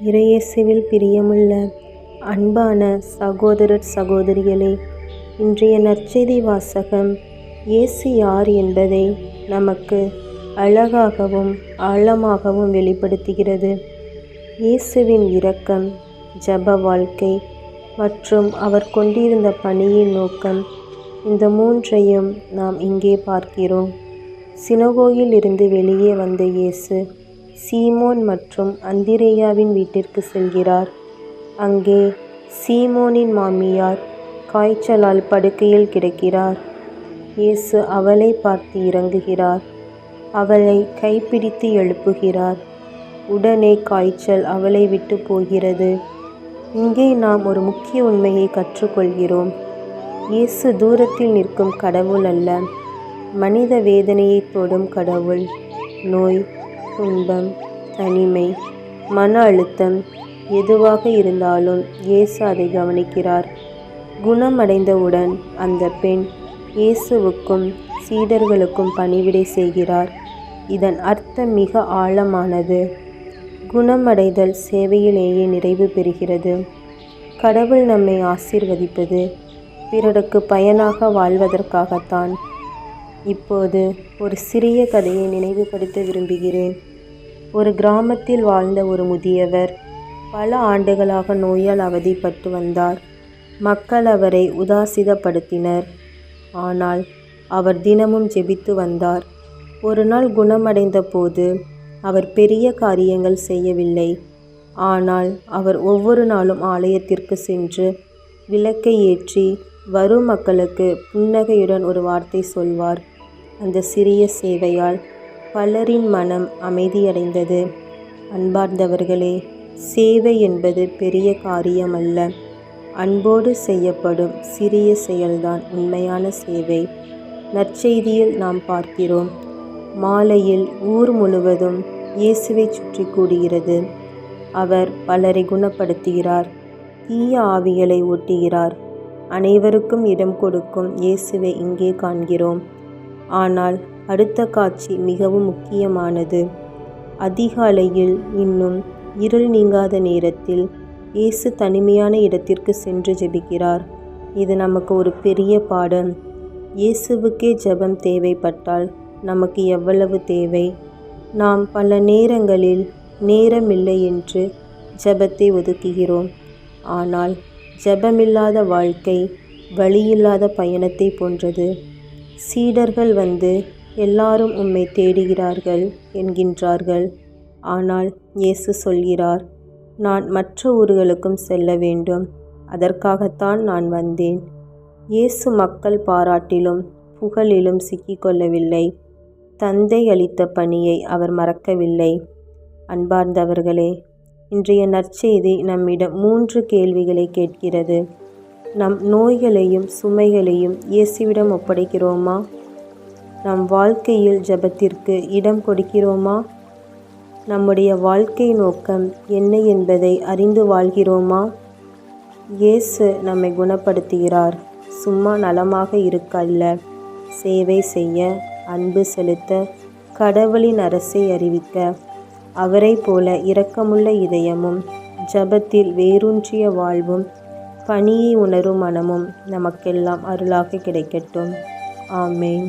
இறையேசுவில் பிரியமுள்ள அன்பான சகோதரர் சகோதரிகளே, இன்றைய நற்செய்தி வாசகம் இயேசு யார் என்பதை நமக்கு அழகாகவும் ஆழமாகவும் வெளிப்படுத்துகிறது. இயேசுவின் இரக்கம், ஜெப வாழ்க்கை மற்றும் அவர் கொண்டிருந்த பணியின் நோக்கம், இந்த மூன்றையும் நாம் இங்கே பார்க்கிறோம். சினகோகில் இருந்து வெளியே வந்த இயேசு சீமோன் மற்றும் அந்திரேயாவின் வீட்டிற்கு செல்கிறார். அங்கே சீமோனின் மாமியார் காய்ச்சலால் படுக்கையில் கிடக்கிறார். இயேசு அவளை பார்த்து இறங்குகிறார். அவளை கைப்பிடித்து எழுப்புகிறார். உடனே காய்ச்சல் அவளை விட்டு போகிறது. இங்கே நாம் ஒரு முக்கிய உண்மையை கற்றுக்கொள்கிறோம். இயேசு தூரத்தில் நிற்கும் கடவுள் அல்ல, மனித வேதனையை தொடும் கடவுள். நோய், துன்பம், தனிமை, மன அழுத்தம் எதுவாக இருந்தாலும் இயேசு அதை கவனிக்கிறார். குணமடைந்தவுடன் அந்த பெண் இயேசுவுக்கும் சீடர்களுக்கும் பணிவிடை செய்கிறார். இதன் அர்த்தம் மிக ஆழமானது. குணமடைதல் சேவையிலேயே நிறைவு பெறுகிறது. கடவுள் நம்மை ஆசீர்வதிப்பது பிறருக்கு பயனாக வாழ்வதற்காகத்தான். இப்போது ஒரு சிறிய கதையை நினைவுபடுத்த விரும்புகிறேன். ஒரு கிராமத்தில் வாழ்ந்த ஒரு முதியவர் பல ஆண்டுகளாக நோயால் அவதிப்பட்டு வந்தார். மக்கள் அவரை உதாசீனப்படுத்தினர். ஆனால் அவர் தினமும் ஜெபித்து வந்தார். ஒரு நாள் குணமடைந்த போது அவர் பெரிய காரியங்கள் செய்யவில்லை. ஆனால் அவர் ஒவ்வொரு நாளும் ஆலயத்திற்கு சென்று விளக்கை ஏற்றி வரும் மக்களுக்கு புன்னகையுடன் ஒரு வார்த்தை சொல்வார். அந்த சிறிய சேவையால் பலரின் மனம் அமைதியடைந்தது. அன்பார்ந்தவர்களே, சேவை என்பது பெரிய காரியமல்ல, அன்போடு செய்யப்படும் சிறிய செயல்தான் உண்மையான சேவை. நற்செய்தியில் நாம் பார்க்கிறோம். மாலையில் ஊர் முழுவதும் இயேசுவை சுற்றி கூடுகிறது. அவர் பலரை குணப்படுத்துகிறார், தீய ஆவிகளை ஓட்டுகிறார். அனைவருக்கும் இடம் கொடுக்கும் இயேசுவை இங்கே காண்கிறோம். ஆனால் அடுத்த காட்சி மிகவும் முக்கியமானது. அதிகாலையில் இன்னும் இருள் நீங்காத நேரத்தில் இயேசு தனிமையான இடத்திற்கு சென்று ஜெபிக்கிறார். இது நமக்கு ஒரு பெரிய பாடம். இயேசுவுக்கே ஜெபம் தேவைப்பட்டால் நமக்கு எவ்வளவு தேவை? நாம் பல நேரங்களில் நேரமில்லை என்று ஜெபத்தை ஒதுக்குகிறோம். ஆனால் ஜெபமில்லாத வாழ்க்கை வழியில்லாத பயணத்தை போன்றது. சீடர்கள் வந்து எல்லாரும் உம்மை தேடுகிறார்கள் என்கின்றார்கள். ஆனால் இயேசு சொல்கிறார், நான் மற்ற ஊர்களுக்கும் செல்ல வேண்டும், அதற்காகத்தான் நான் வந்தேன். இயேசு மக்கள் பாராட்டிலும் புகழிலும் சிக்கிக்கொள்ளவில்லை. தந்தை அளித்த பணியை அவர் மறக்கவில்லை. அன்பார்ந்தவர்களே, இன்றைய நற்செய்தி நம்மிடம் 3 கேள்விகளை கேட்கிறது. நம் நோய்களையும் சுமைகளையும் இயேசுவிடம் ஒப்படைக்கிறோமா? நம் வாழ்க்கையில் ஜெபத்திற்கு இடம் கொடுக்கிறோமா? நம்முடைய வாழ்க்கை நோக்கம் என்ன என்பதை அறிந்து வாழ்கிறோமா? இயேசு நம்மை குணப்படுத்துகிறார், சும்மா நலமாக இருக்க அல்ல, சேவை செய்ய, அன்பு செலுத்த, கடவுளின் அரசை அறிவிக்க. அவரை போல இரக்கமுள்ள இதயமும் ஜெபத்தில் வேரூன்றிய வாழ்வும் பணியை உணரும் மனமும் நமக்கெல்லாம் அருளாக கிடைக்கட்டும். ஆமேன்.